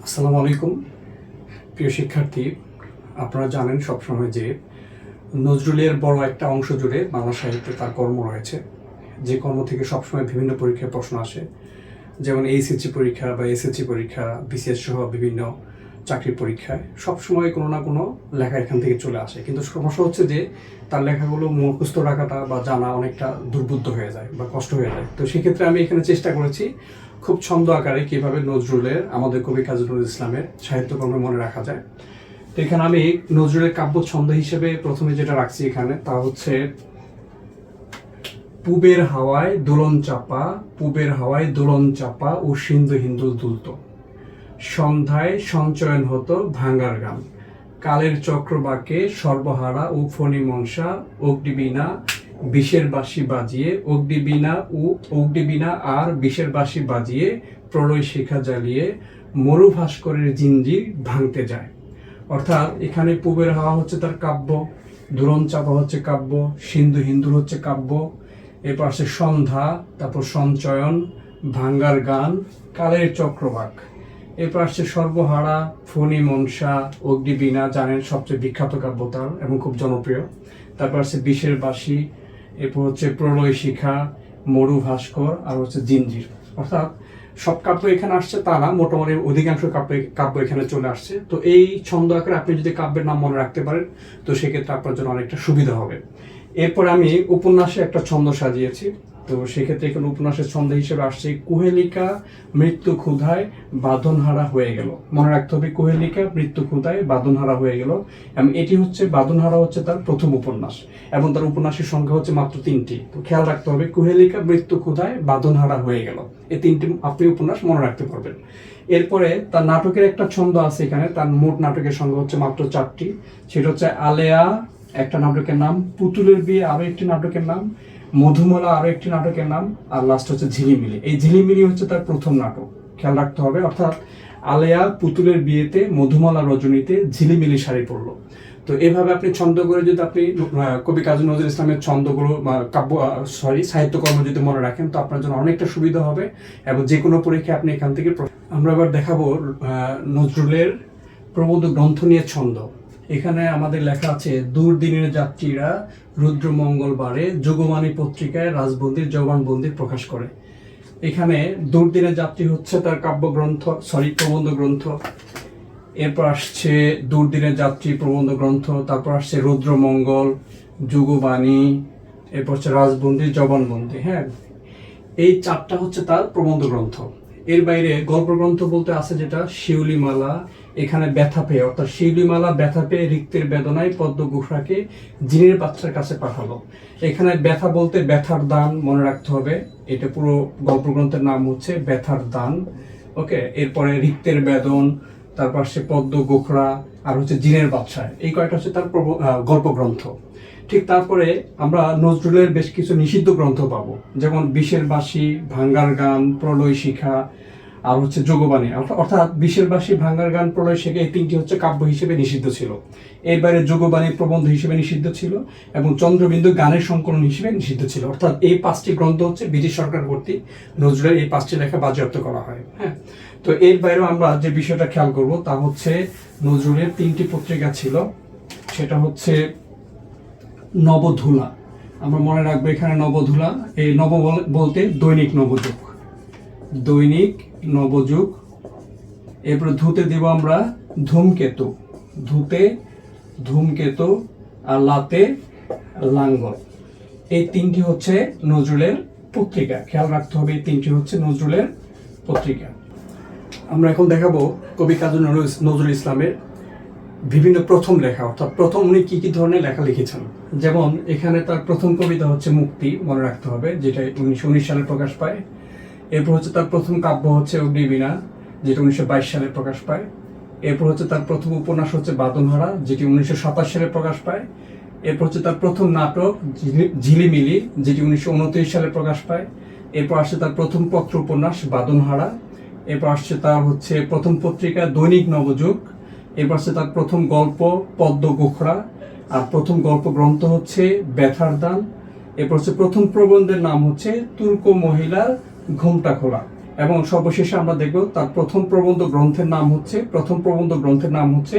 আসসালামু আলাইকুম প্রিয় শিক্ষার্থী, আপনারা জানেন সবসময় যে নজরুলের বড় একটা অংশ জুড়ে বাংলা সাহিত্যে তার কর্ম রয়েছে, যে কর্ম থেকে সবসময় বিভিন্ন পরীক্ষায় প্রশ্ন আসে, যেমন এইচএসসি পরীক্ষা বা এসএসসি পরীক্ষা, বিসিএস সহ বিভিন্ন চাকরির পরীক্ষায় সবসময় কোনো না কোনো লেখা এখান থেকে চলে আসে। কিন্তু সমস্যা হচ্ছে যে তার লেখাগুলো মুখস্থ রাখাটা বা জানা অনেকটা দুর্বোধ্য হয়ে যায় বা কষ্ট হয়ে যায়। তো সেক্ষেত্রে আমি এখানে চেষ্টা করেছি খুব ছন্দ আকারে কীভাবে নজরুলের, আমাদের কবি কাজী নজরুল ইসলামের সাহিত্যকর্ম মনে রাখা যায়। তো এখানে আমি নজরুলের কাব্য ছন্দ হিসেবে প্রথমে যেটা রাখছি এখানে তা হচ্ছে পুবের হাওয়ায় দোলন চাপা, পুবের হাওয়ায় দোলন চাপা ও সিন্ধু হিন্দুল দুলত, সন্ধ্যায় সঞ্চয়ন হতো ভাঙ্গার গান, কালের চক্রবাকে সর্বহারা ও ফণিমনসা, অগ্নিবীণা বিষের বাঁশি বাজিয়ে, অগ্নিবীণা আর বিষের বাঁশি বাজিয়ে প্রলয় শিখা জ্বালিয়ে মরু ভাস্করের জিঞ্জির ভাঙতে যায়। অর্থাৎ এখানে পুবের হাওয়া হচ্ছে তার কাব্য, দোলন চাপা হচ্ছে কাব্য, সিন্ধু হিন্দুর হচ্ছে কাব্য, এরপর আসছে সন্ধ্যা, তারপর সঞ্চয়ন, ভাঙ্গার গান, কালের চক্রবাক, এরপর আসছে সর্বহারা, ফণি মনসা, অগ্নিবীণা, জানেন সবচেয়ে বিখ্যাত কাব্য তার এবং খুব জনপ্রিয়। তারপর আসছে বিষের বাঁশি, এরপর হচ্ছে প্রলয় শিখা, মরু ভাস্কর, আর হচ্ছে জিঞ্জির। অর্থাৎ সব কাব্য এখানে আসছে তা না, মোটামুটি অধিকাংশ কাব্য এখানে চলে আসছে। তো এই ছন্দ আকারে আপনি যদি কাব্যের নাম মনে রাখতে পারেন তো সেক্ষেত্রে আপনার জন্য অনেকটা সুবিধা হবে। এরপরে আমি উপন্যাসে একটা ছন্দ সাজিয়েছি। তো সেক্ষেত্রে এখানে উপন্যাসের ছন্দ হিসেবে আসছে কুহেলিকা মৃত্যু ক্ষুধায় বাঁধনহারা হয়ে গেল। মনে রাখতে হবে কুহেলিকা মৃত্যু ক্ষুধায় বাঁধনহারা হয়ে গেল, এবং এটি হচ্ছে বাঁধনহারা হচ্ছে তার প্রথম উপন্যাস এবং তার উপন্যাসের সংখ্যা হচ্ছে মাত্র 3টি। তো খেয়াল রাখতে হবে কুহেলিকা মৃত্যু ক্ষুধায় বাঁধনহারা হয়ে গেল, এই 3টি আপনি উপন্যাস মনে রাখতে পারবেন। এরপরে তার নাটকের একটা ছন্দ আছে এখানে, তার মোট নাটকের সংখ্যা হচ্ছে মাত্র 4টি। সেটা হচ্ছে আলেয়া একটা নাটকের নাম, পুতুলের বিয়ে আরো একটি নাটকের নাম, মধুমালা আরো একটি নাটকের নাম, আর লাস্ট হচ্ছে ঝিলিমিলি। এই ঝিলিমিলি হচ্ছে তার প্রথম নাটক, খেয়াল রাখতে হবে। অর্থাৎ আলেয়া পুতুলের বিয়েতে, মধুমালা রজনীতে, ঝিলিমিলি শাড়ি পরলো। তো এভাবে আপনি ছন্দ করে যদি আপনি কবি কাজী নজরুল ইসলামের ছন্দগুলো সাহিত্যকর্ম যদি মনে রাখেন তো আপনার জন্য অনেকটা সুবিধা হবে এবং যে কোনো পরীক্ষায় আপনি এখান থেকে। আমরা এবার দেখাবো নজরুলের প্রবন্ধ গ্রন্থ নিয়ে ছন্দ। এখানে আমাদের লেখা আছে, দুর্দিনের যাত্রীরা রুদ্র মঙ্গলবারে যুগমানী পত্রিকায় রাজবন্দির জবানবন্দি প্রকাশ করে। এখানে দুর্দিনের যাত্রী হচ্ছে তার প্রবন্ধ গ্রন্থ। এরপর আসছে দুর্দিনের যাত্রী প্রবন্ধ গ্রন্থ, তারপর আসছে রুদ্রমঙ্গল, যুগবাণী, এরপর হচ্ছে রাজবন্দির জবানবন্দি। হ্যাঁ, এই 4টা হচ্ছে তার প্রবন্ধ গ্রন্থ। এর বাইরে গল্প গ্রন্থ বলতে আছে যেটা শিউলিমালা, এখানে ব্যথা পেয়ে, অর্থাৎ শিউলিমালা ব্যথা পেয়ে রিক্তের বেদনায় পদ্ম গুফরাকে জিনের বাচ্চার কাছে পাঠালো। এখানে ব্যথা বলতে ব্যথার দান মনে রাখতে হবে, এটা পুরো গল্প গ্রন্থের নাম হচ্ছে ব্যথার দান। ওকে, এরপরে রিক্তের বেদন, তারপর সে পদ্ম গোখরা, আর হচ্ছে জিনের বাচ্চা, এই কয়েকটা হচ্ছে তার গল্প গ্রন্থ। ঠিক তারপরে আমরা নজরুলের বেশ কিছু নিষিদ্ধ গ্রন্থ পাবো, যেমন বিষের বাঁশি, ভাঙ্গার গান, প্রলয় শিখা, আর হচ্ছে যোগবাণী। অর্থাৎ বিষের বাঁশি, ভাঙ্গার গান, প্রলয় শিখা, এই 3টি হচ্ছে কাব্য হিসেবে নিষিদ্ধ ছিল। এর বাইরে যোগবাণী প্রবন্ধ হিসেবে নিষিদ্ধ ছিল এবং চন্দ্রবিন্দু গানের সংকলন হিসেবে নিষিদ্ধ ছিল। অর্থাৎ এই 5টি গ্রন্থ হচ্ছে ব্রিটিশ সরকার কর্তৃক নজরুলের এই 5টি লেখা বাজেয়াপ্ত করা হয়। হ্যাঁ, তো এর বাইরেও আমরা যে বিষয়টা খেয়াল করব তা হচ্ছে নজরুলের 3টি পত্রিকা ছিল, সেটা হচ্ছে নবধুলা। আমরা মনে রাখবো এখানে নবধুলা, এই নব বলতে দৈনিক নবযুগ, দৈনিক নবযুগ। এরপরে ধুতে দিব আমরা ধূমকেতু, ধুতে ধূমকেতু, আর লাতে লাঙ্গল। এই 3টি হচ্ছে নজরুলের পত্রিকা, খেয়াল রাখতে হবে এই 3টি হচ্ছে নজরুলের পত্রিকা। আমরা এখন দেখাবো কবি কাজী নজরুল ইসলামের বিভিন্ন প্রথম লেখা, অর্থাৎ প্রথম উনি কি কি ধরনের লেখা লিখেছেন। যেমন এখানে তার প্রথম কবিতা হচ্ছে মুক্তি, মনে রাখতে হবে, যেটা 1919 সালে প্রকাশ পায়। এরপর হচ্ছে তার প্রথম কাব্য হচ্ছে অগ্নিবীণা, যেটা 1922 সালে প্রকাশ পায়। এরপর হচ্ছে তার প্রথম উপন্যাস হচ্ছে বাঁধনহারা, যেটি 1927 সালে প্রকাশ পায়। এরপর হচ্ছে তার প্রথম নাটক ঝিলিমিলি, যেটি 1929 সালে প্রকাশ পায়। এরপর আসছে তার প্রথম পত্র উপন্যাস বাঁধনহারা। এরপর আসছে তার হচ্ছে প্রথম পত্রিকা দৈনিক নবযুগ। এরপর আসছে তার প্রথম গল্প পদ্ম গোখরা, আর প্রথম গল্প গ্রন্থ হচ্ছে ব্যথার দান। এরপর হচ্ছে প্রথম প্রবন্ধের নাম হচ্ছে তুর্ক মহিলার ঘোমটা খোলা, এবং সর্বশেষে আমরা দেখব তার প্রথম প্রবন্ধ গ্রন্থের নাম হচ্ছে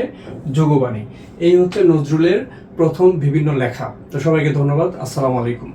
যোগবাণী। এই হচ্ছে নজরুলের প্রথম বিভিন্ন লেখা। তো সবাইকে ধন্যবাদ। আসসালামু আলাইকুম।